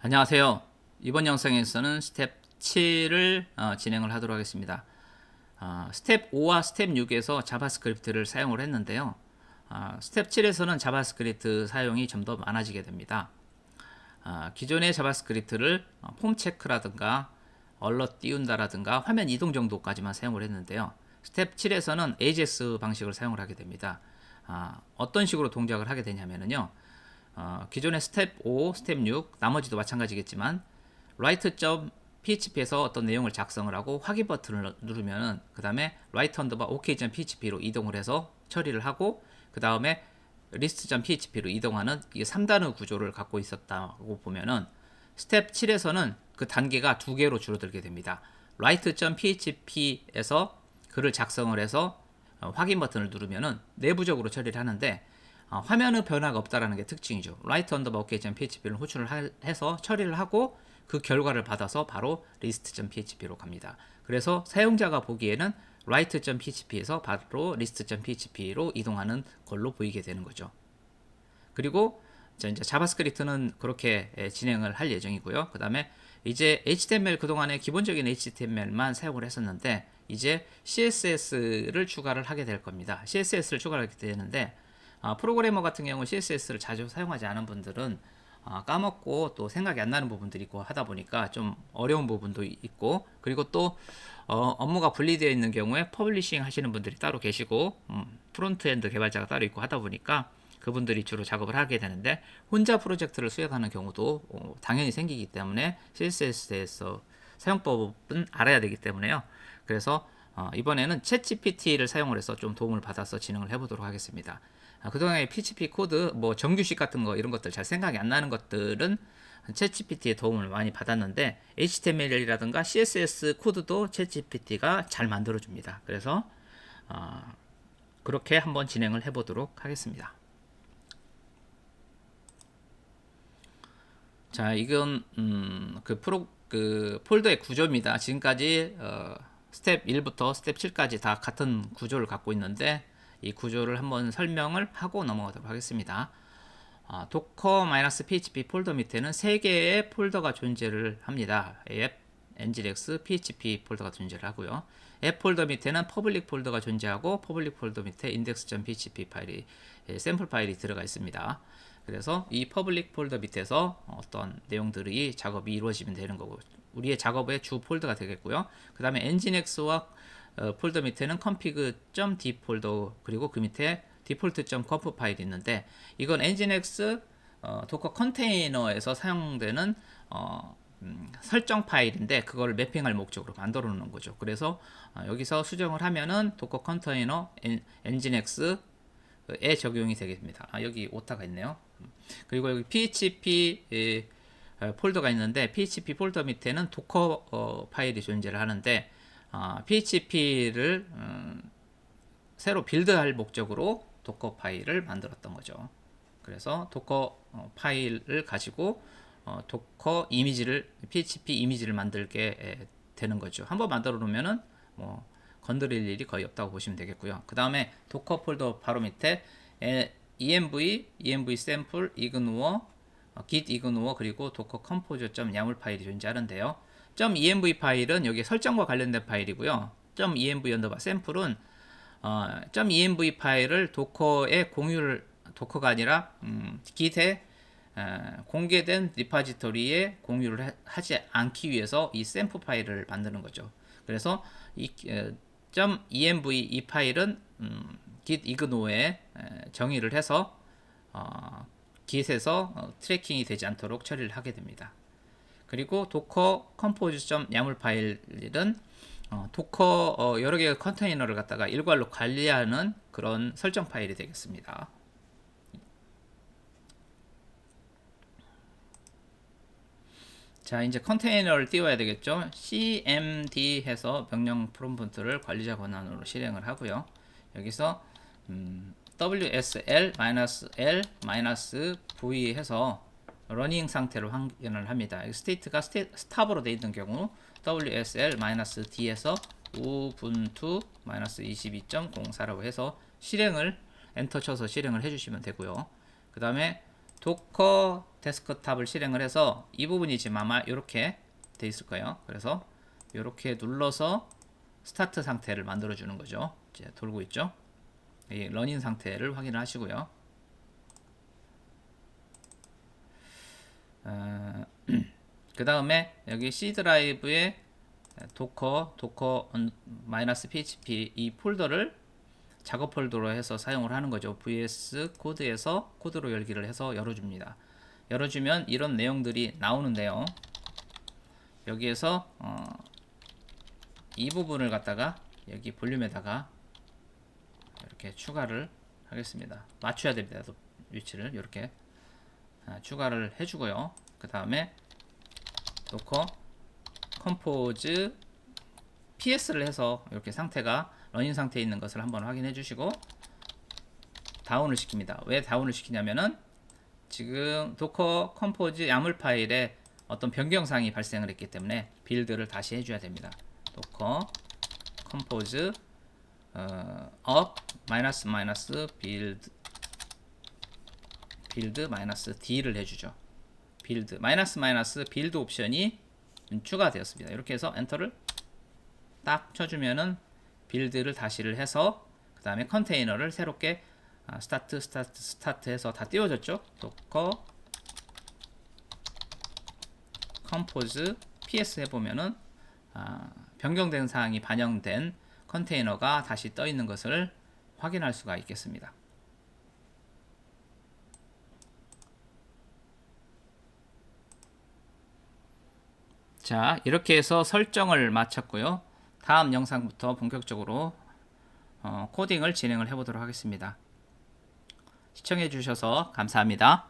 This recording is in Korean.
안녕하세요. 이번 영상에서는 스텝 7을 진행을 하도록 하겠습니다. 스텝 5와 스텝 6에서 자바스크립트를 사용을 했는데요. 스텝 7에서는 자바스크립트 사용이 좀 더 많아지게 됩니다. 기존의 자바스크립트를 폼 체크라든가 얼럿 띄운다라든가 화면 이동 정도까지만 사용을 했는데요. 스텝 7에서는 AJAX 방식을 사용을 하게 됩니다. 어떤 식으로 동작을 하게 되냐면요. 기존의 스텝 5, 스텝 6, 나머지도 마찬가지겠지만 write.php에서 어떤 내용을 작성을 하고 확인 버튼을 누르면은 그 다음에 write underbar ok.php로 이동을 해서 처리를 하고 그 다음에 list.php로 이동하는 이 3단의 구조를 갖고 있었다고 보면은 스텝 7에서는 그 단계가 2개로 줄어들게 됩니다. write.php에서 글을 작성을 해서 확인 버튼을 누르면은 내부적으로 처리를 하는데 화면의 변화가 없다라는 게 특징이죠. write underbar ok.php를 호출을 해서 처리를 하고 그 결과를 받아서 바로 list.php로 갑니다. 그래서 사용자가 보기에는 write.php에서 바로 list.php로 이동하는 걸로 보이게 되는 거죠. 그리고 이제 자바스크립트는 그렇게 진행을 할 예정이고요. 그 다음에 이제 HTML 그동안에 기본적인 HTML만 사용을 했었는데 이제 CSS를 추가를 하게 될 겁니다. CSS를 추가하게 되는데 프로그래머 같은 경우는 CSS를 자주 사용하지 않은 분들은 까먹고 또 생각이 안 나는 부분들이 있고 하다 보니까 좀 어려운 부분도 있고 그리고 또 업무가 분리되어 있는 경우에 퍼블리싱 하시는 분들이 따로 계시고 프론트엔드 개발자가 따로 있고 하다 보니까 그분들이 주로 작업을 하게 되는데 혼자 프로젝트를 수행하는 경우도 당연히 생기기 때문에 CSS에서 사용법은 알아야 되기 때문에요. 그래서 이번에는 챗GPT를 사용을 해서 좀 도움을 받아서 진행을 해보도록 하겠습니다. 그동안에 PHP 코드, 뭐 정규식 같은 거 이런 것들 잘 생각이 안 나는 것들은 챗GPT의 도움을 많이 받았는데 HTML이라든가 CSS 코드도 챗GPT가 잘 만들어줍니다. 그래서 그렇게 한번 진행을 해보도록 하겠습니다. 자, 이건 그 폴더의 구조입니다. 지금까지 스텝 1부터 스텝 7까지 다 같은 구조를 갖고 있는데 이 구조를 한번 설명을 하고 넘어가도록 하겠습니다. docker-php 폴더 밑에는 3개의 폴더가 존재를 합니다. app, nginx, php 폴더가 존재를 하고요. 앱 폴더 밑에는 퍼블릭 폴더가 존재하고 퍼블릭 폴더 밑에 index.php 파일이 샘플 파일이 들어가 있습니다. 그래서 이 퍼블릭 폴더 밑에서 어떤 내용들이 작업이 이루어지면 되는 거고 우리의 작업의 주 폴더가 되겠고요. 그 다음에 nginx와 폴더 밑에는 config.d 폴더 그리고 그 밑에 default.conf 파일이 있는데 이건 nginx 도커 컨테이너에서 사용되는 설정 파일인데 그걸 매핑할 목적으로 만들어 놓는 거죠. 그래서 여기서 수정을 하면은 도커 컨테이너 nginx에 적용이 되겠습니다. 여기 오타가 있네요. 그리고 여기 php 폴더가 있는데 php 폴더 밑에는 도커 파일이 존재를 하는데 php를 새로 빌드할 목적으로 도커 파일을 만들었던 거죠. 그래서 도커 파일을 가지고 도커 이미지를 PHP 이미지를 만들게 되는 거죠. 한번 만들어 놓으면은 뭐 건드릴 일이 거의 없다고 보시면 되겠고요. 그 다음에 도커 폴더 바로 밑에 env 샘플 이그누어 git 이그누어 그리고 도커 컴포저.yaml 파일이 존재하는데요. .env 파일은 여기 설정과 관련된 파일이고요. .env 언더바 샘플은 .env 파일을 도커에 공유를 도커가 아니라 git에 공개된 리파지토리에 공유를 하지 않기 위해서 이 샘플 파일을 만드는 거죠. 그래서 이 .env 이 파일은 git ignore 정의를 해서 git에서 트래킹이 되지 않도록 처리를 하게 됩니다. 그리고 도커 컴포즈.yaml 파일은 도커 여러 개의 컨테이너를 갖다가 일괄로 관리하는 그런 설정 파일이 되겠습니다. 자, 이제 컨테이너를 띄워야 되겠죠. cmd 해서 명령 프롬프트를 관리자 권한으로 실행을 하고요. 여기서 wsl-l-v 해서 러닝 상태로 확인을 합니다. 스테이트가 스탑으로 되어 있는 경우 wsl-d에서 우분투 22.04라고 해서 실행을 엔터 쳐서 실행을 해주시면 되고요. 그 다음에 도커 데스크탑을 실행을 해서 이 부분이 지금 아마 이렇게 돼 있을 거예요. 그래서 이렇게 눌러서 스타트 상태를 만들어 주는 거죠. 이제 돌고 있죠. 이 러닝 상태를 확인을 하시고요. 그 다음에 여기 C 드라이브에 도커 -php 이 폴더를 작업 폴더로 해서 사용을 하는 거죠. vs 코드에서 코드로 열기를 해서 열어줍니다. 열어주면 이런 내용들이 나오는데요. 여기에서 이 부분을 갖다가 여기 볼륨에다가 이렇게 추가를 하겠습니다. 맞춰야 됩니다. 위치를 이렇게 추가를 해주고요. 그 다음에 도커 컴포즈 PS를 해서 이렇게 상태가 러닝 상태에 있는 것을 한번 확인해 주시고 다운을 시킵니다. 왜 다운을 시키냐면은 지금 도커 컴포즈 야물 파일에 어떤 변경사항이 발생을 했기 때문에 빌드를 다시 해줘야 됩니다. 도커 컴포즈 up 빌드 -d를 해주죠. 빌드 빌드 옵션이 추가되었습니다. 이렇게 해서 엔터를 딱 쳐주면은 빌드를 다시를 해서 그 다음에 컨테이너를 새롭게 스타트 해서 다 띄워졌죠. 도커 컴포즈 ps 해보면은 변경된 사항이 반영된 컨테이너가 다시 떠 있는 것을 확인할 수가 있겠습니다. 자, 이렇게 해서 설정을 마쳤고요. 다음 영상부터 본격적으로 코딩을 진행을 해보도록 하겠습니다. 시청해 주셔서 감사합니다.